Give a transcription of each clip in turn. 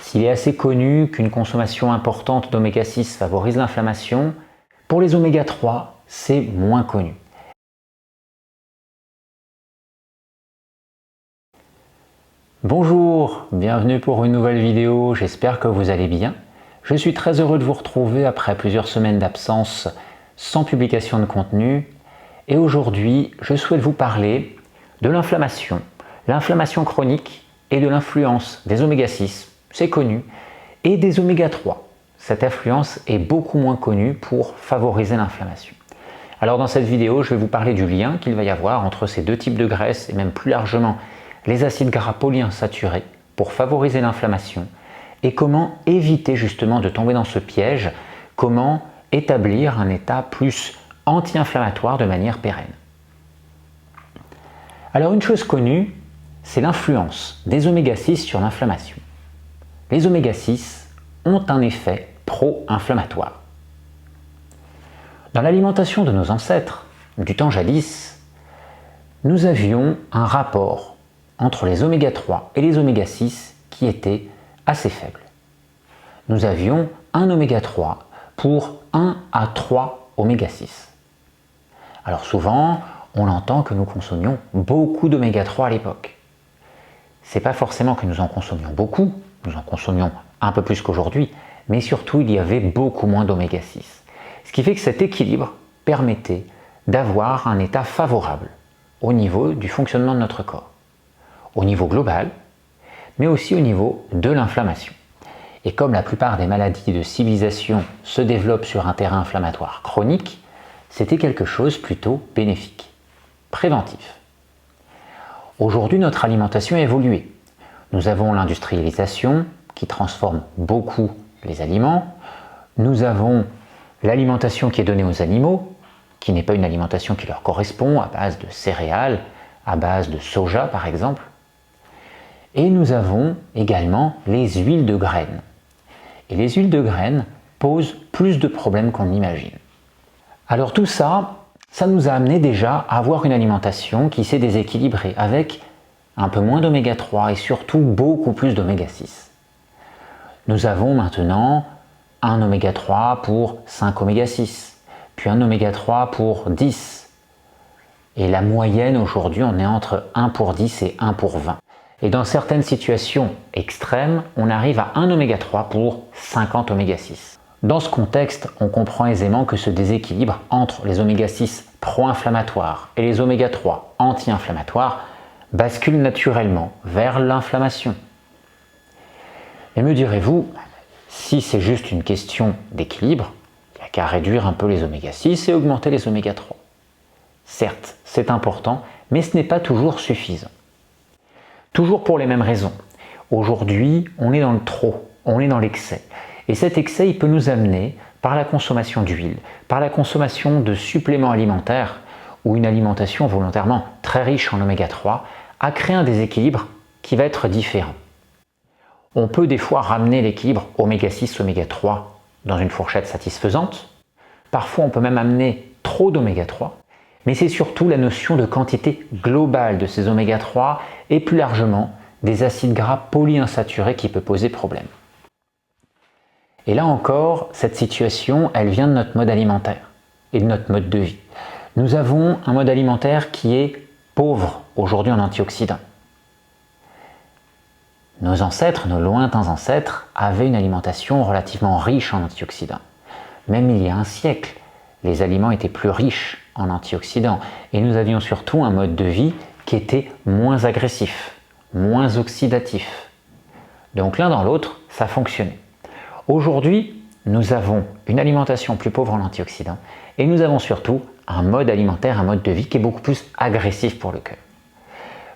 S'il est assez connu qu'une consommation importante d'oméga 6 favorise l'inflammation, pour les oméga 3, c'est moins connu. Bonjour, bienvenue pour une nouvelle vidéo, j'espère que vous allez bien. Je suis très heureux de vous retrouver après plusieurs semaines d'absence sans publication de contenu. Et aujourd'hui, je souhaite vous parler de l'inflammation chronique et de l'influence des oméga 6, c'est connu, et des oméga 3. Cette influence est beaucoup moins connue pour favoriser l'inflammation. Alors dans cette vidéo, je vais vous parler du lien qu'il va y avoir entre ces deux types de graisses et même plus largement les acides gras polyinsaturés pour favoriser l'inflammation et comment éviter justement de tomber dans ce piège, comment établir un état plus anti-inflammatoire de manière pérenne. Alors une chose connue, c'est l'influence des oméga 6 sur l'inflammation. Les oméga 6 ont un effet pro-inflammatoire. Dans l'alimentation de nos ancêtres, du temps jadis, nous avions un rapport entre les oméga 3 et les oméga 6 qui était assez faible. Nous avions un oméga 3 pour 1 à 3 oméga 6. Alors souvent, on entend que nous consommions beaucoup d'oméga 3 à l'époque. C'est pas forcément que nous en consommions beaucoup, nous en consommions un peu plus qu'aujourd'hui, mais surtout il y avait beaucoup moins d'oméga 6. Ce qui fait que cet équilibre permettait d'avoir un état favorable au niveau du fonctionnement de notre corps, au niveau global, mais aussi au niveau de l'inflammation. Et comme la plupart des maladies de civilisation se développent sur un terrain inflammatoire chronique, c'était quelque chose plutôt bénéfique, préventif. Aujourd'hui, notre alimentation a évolué. Nous avons l'industrialisation qui transforme beaucoup les aliments. Nous avons l'alimentation qui est donnée aux animaux, qui n'est pas une alimentation qui leur correspond, à base de céréales, à base de soja par exemple. Et nous avons également les huiles de graines. Et les huiles de graines posent plus de problèmes qu'on n'imagine. Alors tout ça, ça nous a amené déjà à avoir une alimentation qui s'est déséquilibrée avec un peu moins d'oméga 3 et surtout beaucoup plus d'oméga 6. Nous avons maintenant un oméga 3 pour 5 oméga 6, puis un oméga 3 pour 10. Et la moyenne aujourd'hui, on est entre 1 pour 10 et 1 pour 20. Et dans certaines situations extrêmes, on arrive à 1 oméga 3 pour 50 oméga 6. Dans ce contexte, on comprend aisément que ce déséquilibre entre les oméga 6 pro-inflammatoires et les oméga 3 anti-inflammatoires bascule naturellement vers l'inflammation. Et me direz-vous, si c'est juste une question d'équilibre, il n'y a qu'à réduire un peu les oméga 6 et augmenter les oméga 3. Certes, c'est important, mais ce n'est pas toujours suffisant. Toujours pour les mêmes raisons. Aujourd'hui, on est dans le trop, on est dans l'excès. Et cet excès, il peut nous amener par la consommation d'huile, par la consommation de suppléments alimentaires ou une alimentation volontairement très riche en oméga 3 à créer un déséquilibre qui va être différent. On peut des fois ramener l'équilibre oméga 6, oméga 3 dans une fourchette satisfaisante. Parfois, on peut même amener trop d'oméga 3. Mais c'est surtout la notion de quantité globale de ces oméga 3 et plus largement des acides gras polyinsaturés qui peut poser problème. Et là encore, cette situation, elle vient de notre mode alimentaire et de notre mode de vie. Nous avons un mode alimentaire qui est pauvre aujourd'hui en antioxydants. Nos ancêtres, nos lointains ancêtres, avaient une alimentation relativement riche en antioxydants. Même il y a un siècle, les aliments étaient plus riches en antioxydants et nous avions surtout un mode de vie qui était moins agressif, moins oxydatif. Donc l'un dans l'autre, ça fonctionnait. Aujourd'hui, nous avons une alimentation plus pauvre en antioxydants et nous avons surtout un mode alimentaire, un mode de vie qui est beaucoup plus agressif pour le cœur.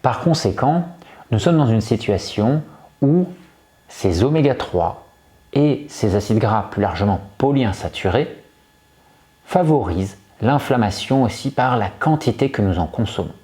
Par conséquent, nous sommes dans une situation où ces oméga 3 et ces acides gras plus largement polyinsaturés favorisent l'inflammation aussi par la quantité que nous en consommons.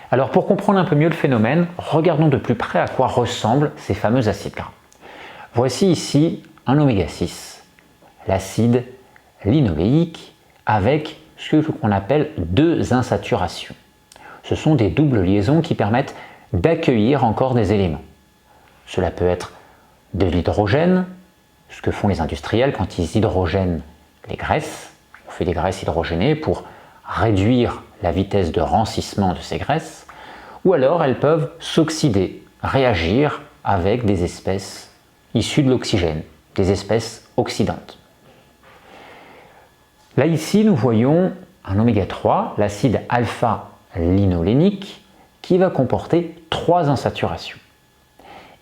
Alors pour comprendre un peu mieux le phénomène, regardons de plus près à quoi ressemblent ces fameux acides gras. Voici ici un oméga 6, l'acide linoléique avec ce qu'on appelle deux insaturations. Ce sont des doubles liaisons qui permettent d'accueillir encore des éléments. Cela peut être de l'hydrogène, ce que font les industriels quand ils hydrogènent les graisses. On fait des graisses hydrogénées pour réduire la vitesse de rancissement de ces graisses, ou alors elles peuvent s'oxyder, réagir avec des espèces issues de l'oxygène, des espèces oxydantes. Là ici nous voyons un oméga 3, l'acide alpha-linolénique, qui va comporter 3 insaturations.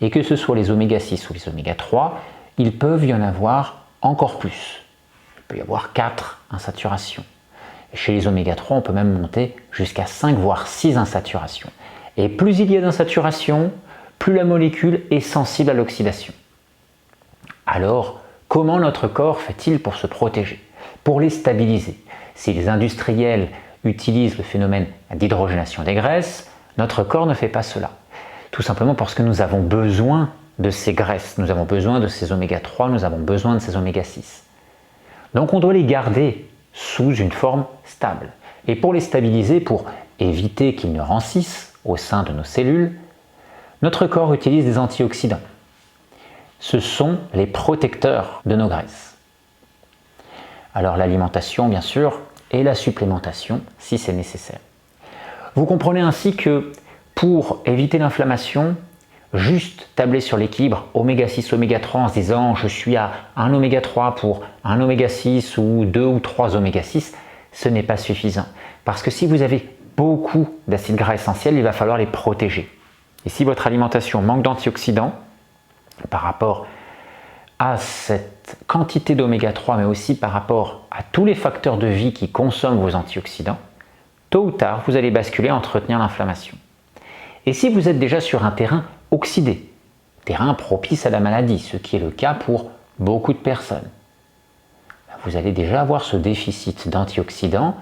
Et que ce soit les oméga 6 ou les oméga 3, il peut y en avoir encore plus. Il peut y avoir 4 insaturations. Et chez les oméga 3, on peut même monter jusqu'à 5 voire 6 insaturations. Et plus il y a d'insaturations, plus la molécule est sensible à l'oxydation. Alors, comment notre corps fait-il pour se protéger, pour les stabiliser? Si les industriels utilisent le phénomène d'hydrogénation des graisses, notre corps ne fait pas cela. Tout simplement parce que nous avons besoin de ces graisses, nous avons besoin de ces oméga 3, nous avons besoin de ces oméga 6. Donc on doit les garder sous une forme stable. Et pour les stabiliser, pour éviter qu'ils ne rancissent au sein de nos cellules, notre corps utilise des antioxydants. Ce sont les protecteurs de nos graisses. Alors l'alimentation, bien sûr, et la supplémentation, si c'est nécessaire. Vous comprenez ainsi que pour éviter l'inflammation, juste tabler sur l'équilibre oméga 6, oméga 3 en se disant je suis à un oméga 3 pour un oméga 6 ou 2 ou 3 oméga 6, ce n'est pas suffisant. Parce que si vous avez beaucoup d'acides gras essentiels, il va falloir les protéger. Et si votre alimentation manque d'antioxydants, par rapport à cette quantité d'oméga 3, mais aussi par rapport à tous les facteurs de vie qui consomment vos antioxydants, tôt ou tard, vous allez basculer à entretenir l'inflammation. Et si vous êtes déjà sur un terrain oxydé, terrain propice à la maladie, ce qui est le cas pour beaucoup de personnes, vous allez déjà avoir ce déficit d'antioxydants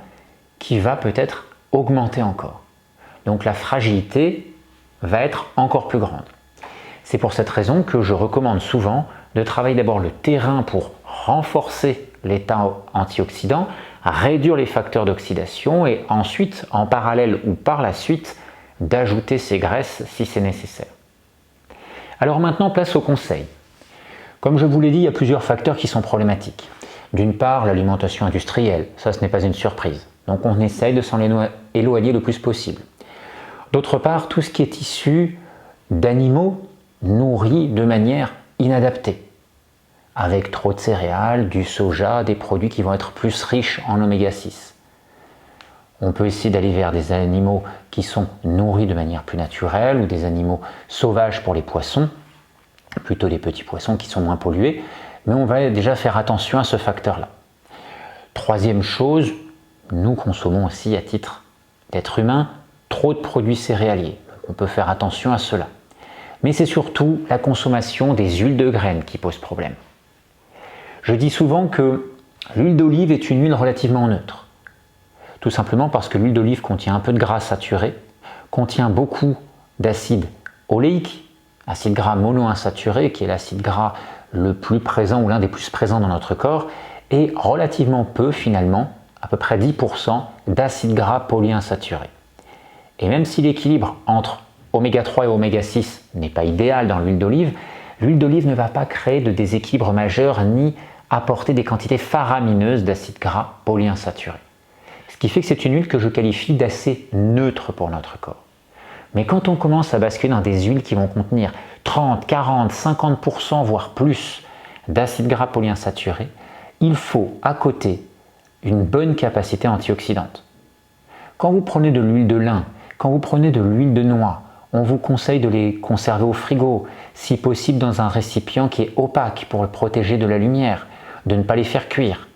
qui va peut-être augmenter encore. Donc la fragilité va être encore plus grande. C'est pour cette raison que je recommande souvent de travailler d'abord le terrain pour renforcer l'état antioxydant, réduire les facteurs d'oxydation et ensuite, en parallèle ou par la suite, d'ajouter ces graisses si c'est nécessaire. Alors maintenant, place au conseil. Comme je vous l'ai dit, il y a plusieurs facteurs qui sont problématiques. D'une part, l'alimentation industrielle, ça ce n'est pas une surprise. Donc on essaye de s'en éloigner le plus possible. D'autre part, tout ce qui est issu d'animaux nourris de manière inadaptée, avec trop de céréales, du soja, des produits qui vont être plus riches en oméga 6. On peut essayer d'aller vers des animaux qui sont nourris de manière plus naturelle ou des animaux sauvages pour les poissons, plutôt des petits poissons qui sont moins pollués, mais on va déjà faire attention à ce facteur-là. Troisième chose, nous consommons aussi à titre d'être humain trop de produits céréaliers. On peut faire attention à cela. Mais c'est surtout la consommation des huiles de graines qui pose problème. Je dis souvent que l'huile d'olive est une huile relativement neutre. Tout simplement parce que l'huile d'olive contient un peu de gras saturé, contient beaucoup d'acide oléique, acide gras monoinsaturé qui est l'acide gras le plus présent ou l'un des plus présents dans notre corps, et relativement peu finalement, à peu près 10% d'acide gras polyinsaturé. Et même si l'équilibre entre oméga 3 et oméga 6 n'est pas idéal dans l'huile d'olive ne va pas créer de déséquilibre majeur ni apporter des quantités faramineuses d'acide gras polyinsaturé. Ce qui fait que c'est une huile que je qualifie d'assez neutre pour notre corps. Mais quand on commence à basculer dans des huiles qui vont contenir 30, 40, 50% voire plus d'acide gras polyinsaturé, il faut à côté une bonne capacité antioxydante. Quand vous prenez de l'huile de lin, quand vous prenez de l'huile de noix, on vous conseille de les conserver au frigo, si possible dans un récipient qui est opaque pour le protéger de la lumière, de ne pas les faire cuire,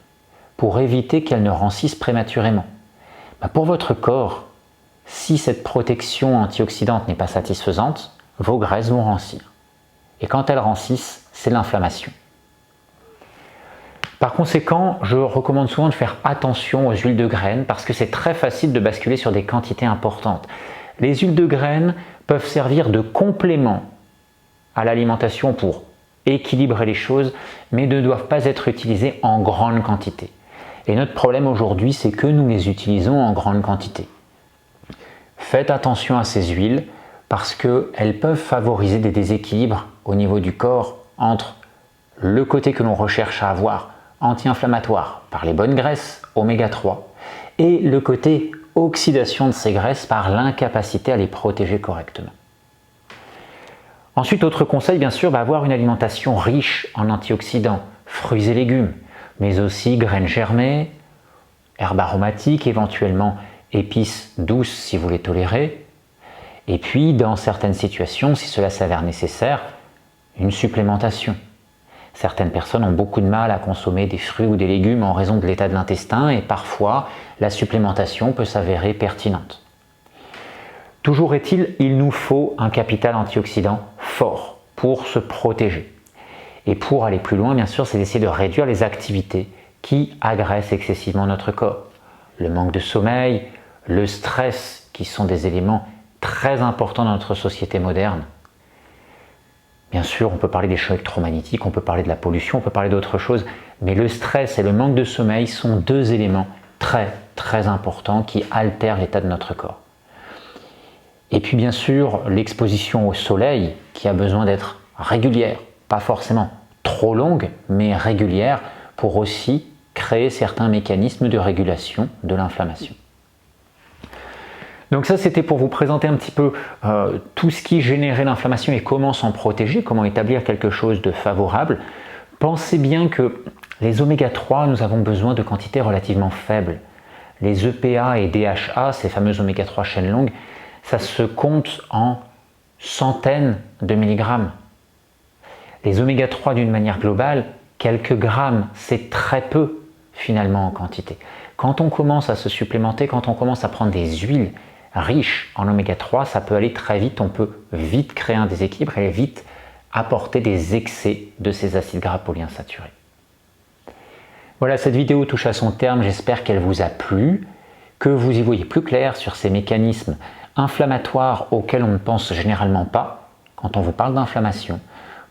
pour éviter qu'elles ne rancissent prématurément. Pour votre corps, si cette protection antioxydante n'est pas satisfaisante, vos graisses vont rancir. Et quand elles rancissent, c'est l'inflammation. Par conséquent, je recommande souvent de faire attention aux huiles de graines parce que c'est très facile de basculer sur des quantités importantes. Les huiles de graines peuvent servir de complément à l'alimentation pour équilibrer les choses, mais ne doivent pas être utilisées en grande quantité. Et notre problème aujourd'hui, c'est que nous les utilisons en grande quantité. Faites attention à ces huiles parce qu'elles peuvent favoriser des déséquilibres au niveau du corps entre le côté que l'on recherche à avoir, anti-inflammatoire, par les bonnes graisses, oméga 3, et le côté oxydation de ces graisses par l'incapacité à les protéger correctement. Ensuite, autre conseil, bien sûr, avoir une alimentation riche en antioxydants, fruits et légumes, mais aussi graines germées, herbes aromatiques, éventuellement épices douces si vous les tolérez, et puis dans certaines situations, si cela s'avère nécessaire, une supplémentation. Certaines personnes ont beaucoup de mal à consommer des fruits ou des légumes en raison de l'état de l'intestin et parfois la supplémentation peut s'avérer pertinente. Toujours est-il, il nous faut un capital antioxydant fort pour se protéger. Et pour aller plus loin, bien sûr, c'est d'essayer de réduire les activités qui agressent excessivement notre corps. Le manque de sommeil, le stress, qui sont des éléments très importants dans notre société moderne. Bien sûr, on peut parler des chocs électromagnétiques, on peut parler de la pollution, on peut parler d'autres choses, mais le stress et le manque de sommeil sont deux éléments très importants qui altèrent l'état de notre corps. Et puis bien sûr, l'exposition au soleil qui a besoin d'être régulière, pas forcément trop longue, mais régulière pour aussi créer certains mécanismes de régulation de l'inflammation. Donc ça, c'était pour vous présenter un petit peu tout ce qui générait l'inflammation et comment s'en protéger, comment établir quelque chose de favorable. Pensez bien que les oméga 3, nous avons besoin de quantités relativement faibles. Les EPA et DHA, ces fameux oméga 3 chaînes longues, ça se compte en centaines de milligrammes. Les oméga 3 d'une manière globale, quelques grammes, c'est très peu finalement en quantité. Quand on commence à se supplémenter, quand on commence à prendre des huiles riches en oméga 3, ça peut aller très vite, on peut vite créer un déséquilibre et vite apporter des excès de ces acides gras polyinsaturés. Voilà, cette vidéo touche à son terme, j'espère qu'elle vous a plu, que vous y voyez plus clair sur ces mécanismes inflammatoires auxquels on ne pense généralement pas quand on vous parle d'inflammation,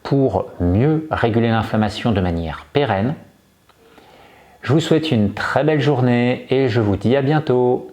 pour mieux réguler l'inflammation de manière pérenne. Je vous souhaite une très belle journée et je vous dis à bientôt.